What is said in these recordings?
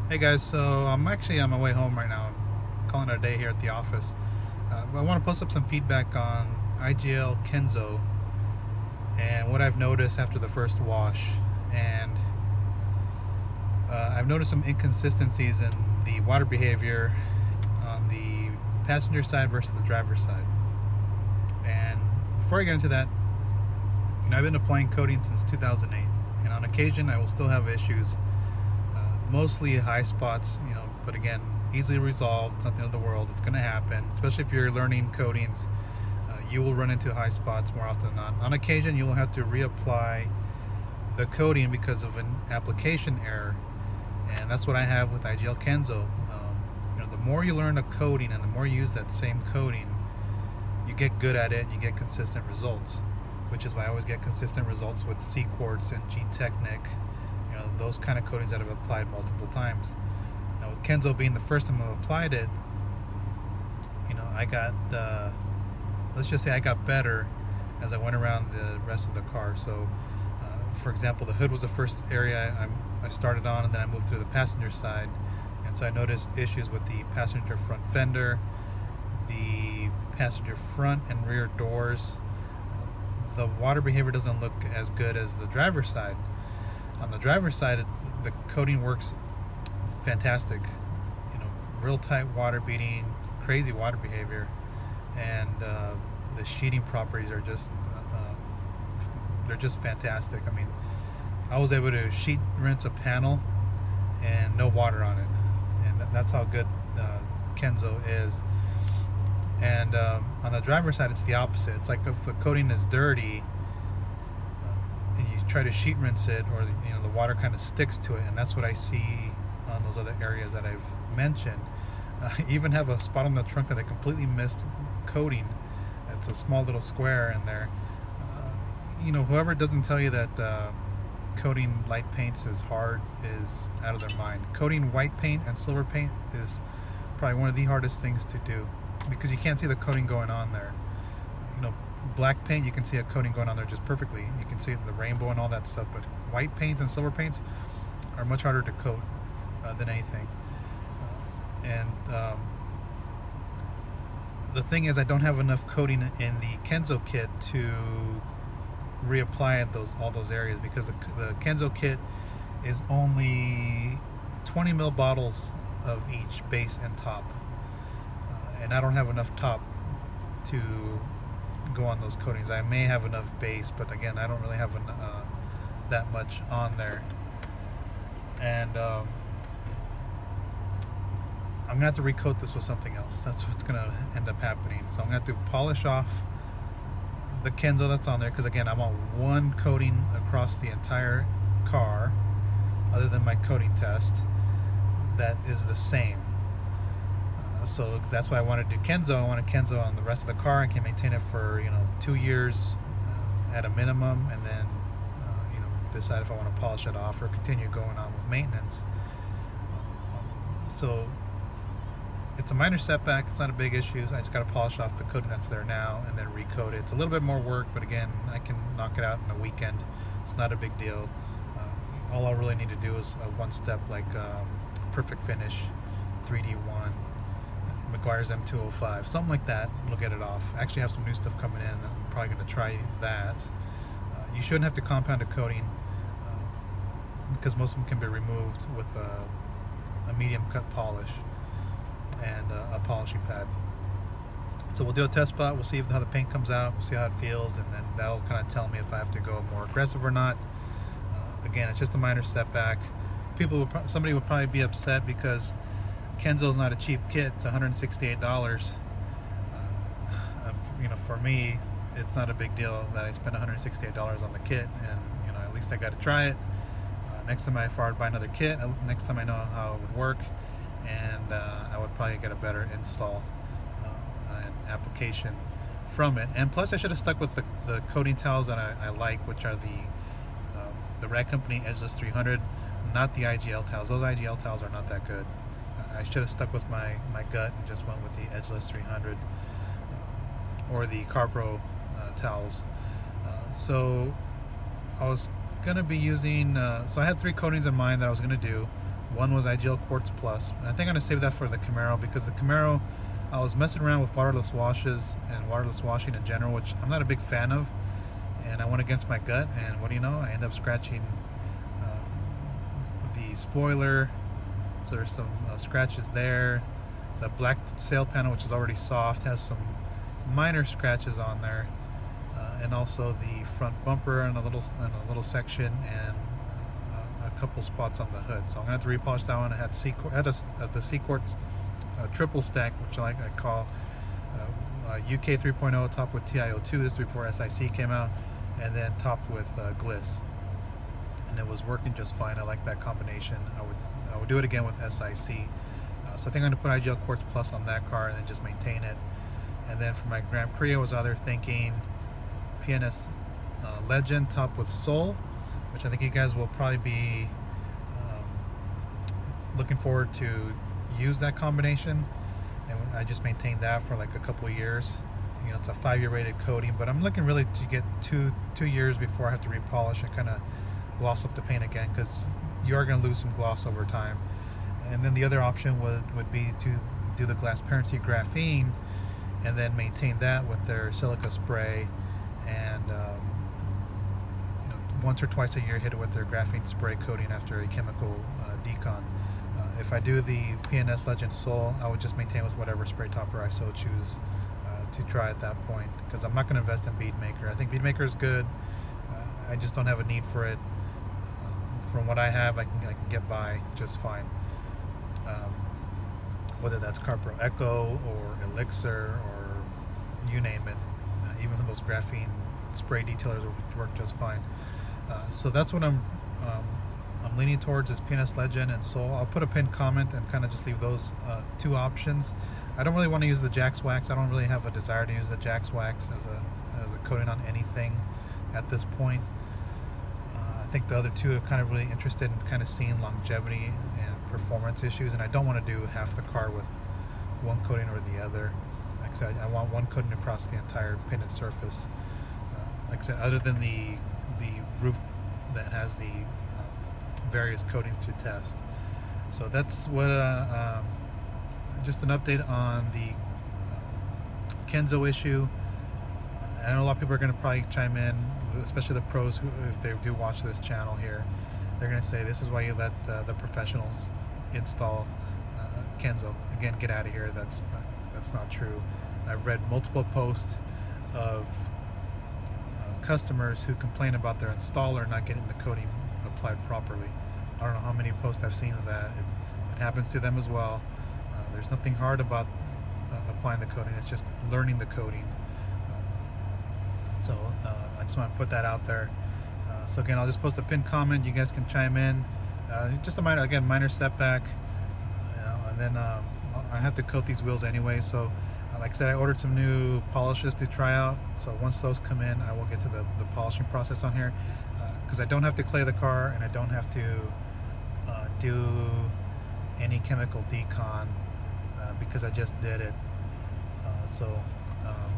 Hey guys, so I'm actually on my way home right now. I'm calling it a day here at the office. But I want to post up some feedback on IGL Kenzo and what I've noticed after the first wash. And I've noticed some inconsistencies in the water behavior on the passenger side versus the driver's side. And before I get into that, I've been applying coating since 2008, and on occasion I will still have issues, mostly high spots, but again, easily resolved. It's not the end of the world. It's going to happen, especially if you're learning coatings. You will run into high spots more often than not. On occasion, you'll have to reapply the coating because of an application error, and that's what I have with IGL Kenzo. The more you learn a coating and the more you use that same coating, you get good at it and you get consistent results, which is why I always get consistent results with C Quartz and G Technic, those kind of coatings that I've applied multiple times. Now with Kenzo being the first time I've applied it, I got, let's just say I got better as I went around the rest of the car. So for example, the hood was the first area I started on, and then I moved through the passenger side, and so I noticed issues with the passenger front fender, the passenger front and rear doors. The water behavior doesn't look as good as the driver's side. On the driver's side, the coating works fantastic. Real tight water beading, crazy water behavior, and the sheeting properties are just they're just fantastic. I mean, I was able to sheet rinse a panel and no water on it, and that's how good Kenzo is. And on the driver's side, it's the opposite. It's like if the coating is dirty and you try to sheet rinse it, or the water kind of sticks to it, and that's what I see on those other areas that I've mentioned. I even have a spot on the trunk that I completely missed coating. It's a small little square in there. Whoever doesn't tell you that coating light paints is hard is out of their mind. Coating white paint and silver paint is probably one of the hardest things to do, because you can't see the coating going on there. Black paint, you can see a coating going on there just perfectly. You can see the rainbow and all that stuff, but white paints and silver paints are much harder to coat than anything. The thing is, I don't have enough coating in the Kenzo kit to reapply all those areas, because the Kenzo kit is only 20 ml bottles of each base and top, and I don't have enough top to go on those coatings. I may have enough base, but again, I don't really have that much on there. And I'm gonna have to recoat this with something else. That's what's gonna end up happening. So I'm gonna have to polish off the Kenzo that's on there, because again, I'm on one coating across the entire car, other than my coating test, that is the same. So that's why I wanted to do Kenzo. I wanted Kenzo on the rest of the car. I can maintain it for 2 years at a minimum, and then decide if I want to polish it off or continue going on with maintenance. So it's a minor setback. It's not a big issue. I just got to polish off the coating that's there now and then recoat it. It's a little bit more work, but again, I can knock it out in a weekend. It's not a big deal. All I really need to do is one step, like perfect finish 3D1, McGuire's M205, something like that. We'll get it off. I actually have some new stuff coming in. I'm probably going to try that. You shouldn't have to compound a coating, because most of them can be removed with a medium cut polish and a polishing pad. So we'll do a test spot. We'll see how the paint comes out. We'll see how it feels, and then that'll kind of tell me if I have to go more aggressive or not. Again, it's just a minor setback. Somebody would probably be upset because Kenzo's not a cheap kit. It's $168. For me, it's not a big deal that I spent $168 on the kit, and at least I got to try it. Next time if I buy another kit, next time I know how it would work, and I would probably get a better install and application from it. And plus, I should have stuck with the coating towels that I like, which are the Rag Company Edgeless 300, not the IGL towels. Those IGL towels are not that good. I should have stuck with my gut and just went with the Edgeless 300 or the Carbro towels. So I was going to be using, so I had 3 coatings in mind that I was going to do. One was IGL Quartz Plus. And I think I'm gonna save that for the Camaro, because the Camaro, I was messing around with waterless washes and waterless washing in general, which I'm not a big fan of, and I went against my gut, and what do you know, I ended up scratching the spoiler, so there's some scratches there. The black sail panel, which is already soft, has some minor scratches on there, and also the front bumper and a little section, and a couple spots on the hood. So I'm gonna have to repolish that one. I had the C-Quartz triple stack, which I call UK 3.0, topped with TiO2. This is before SIC came out, and then topped with Gliss, and it was working just fine. I like that combination. I would do it again with SIC. So I think I'm gonna put IGL Quartz Plus on that car and then just maintain it. And then for my Grand Prix, I was either thinking PNS Legend topped with Soul, which I think you guys will probably be looking forward to use that combination. And I just maintained that for like a couple of years. You know, it's a 5-year rated coating, but I'm looking really to get two years before I have to repolish and kind of gloss up the paint again, because you are going to lose some gloss over time. And then the other option would be to do the Glassparency Graphene and then maintain that with their silica spray, and you know, once or twice a year hit it with their graphene spray coating after a chemical decon. If I do the PNS Legend Soul, I would just maintain with whatever spray topper I so choose to try at that point, because I'm not going to invest in Beadmaker. I think Beadmaker is good. I just don't have a need for it. From what I have, I can get by just fine. Whether that's CarPro Echo or Elixir or you name it, even those graphene spray detailers will work just fine. So that's what I'm leaning towards, is PNS Legend and Soul. I'll put a pinned comment and kind of just leave those two options. I don't really want to use the Jax Wax. I don't really have a desire to use the Jax Wax as a coating on anything at this point. I think the other two are kind of really interested in kind of seeing longevity and performance issues, and I don't want to do half the car with one coating or the other. Like I said, I want one coating across the entire painted surface. Like I said, other than the roof that has the various coatings to test. So that's what just an update on the Kenzo issue. I know a lot of people are going to probably chime in, especially the pros who, if they do watch this channel here, they're going to say this is why you let the professionals install Kenzo. Again, get out of here. That's not true. I've read multiple posts of customers who complain about their installer not getting the coating applied properly. I don't know how many posts I've seen of that. It happens to them as well. There's nothing hard about applying the coating. It's just learning the coating. So I just want to put that out there. So again, I'll just post a pinned comment. You guys can chime in. Just a minor setback. You know, and then I have to coat these wheels anyway. So like I said, I ordered some new polishes to try out. So once those come in, I will get to the polishing process on here, because I don't have to clay the car and I don't have to do any chemical decon because I just did it. So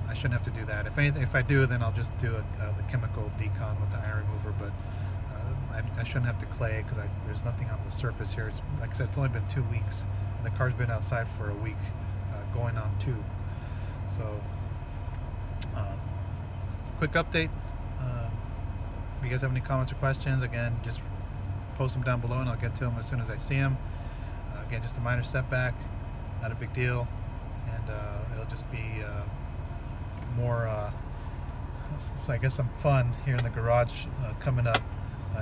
I shouldn't have to do that. If anything, if I do, then I'll just do the chemical decon with the iron remover. But I shouldn't have to clay, because there's nothing on the surface here. It's, like I said, it's only been 2 weeks, and the car's been outside for a week, going on 2. So quick update. If you guys have any comments or questions, again, just post them down below and I'll get to them as soon as I see them. Again, just a minor setback, not a big deal, and it'll just be more, so I guess, some fun here in the garage coming up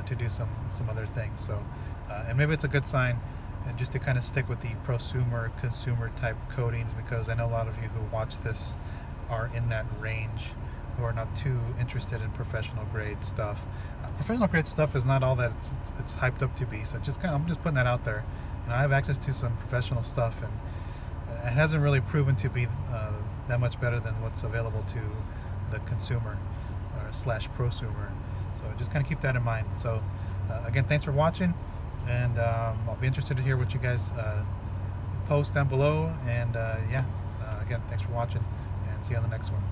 to do some other things. So, and maybe it's a good sign, and just to kind of stick with the prosumer, consumer type coatings, because I know a lot of you who watch this are in that range, who are not too interested in professional grade stuff. Professional grade stuff is not all that it's hyped up to be. So I'm just putting that out there. And I have access to some professional stuff, and it hasn't really proven to be that much better than what's available to the consumer or / prosumer. So just kind of keep that in mind. So again, thanks for watching, and I'll be interested to hear what you guys post down below. And yeah, again, thanks for watching, and see you on the next one.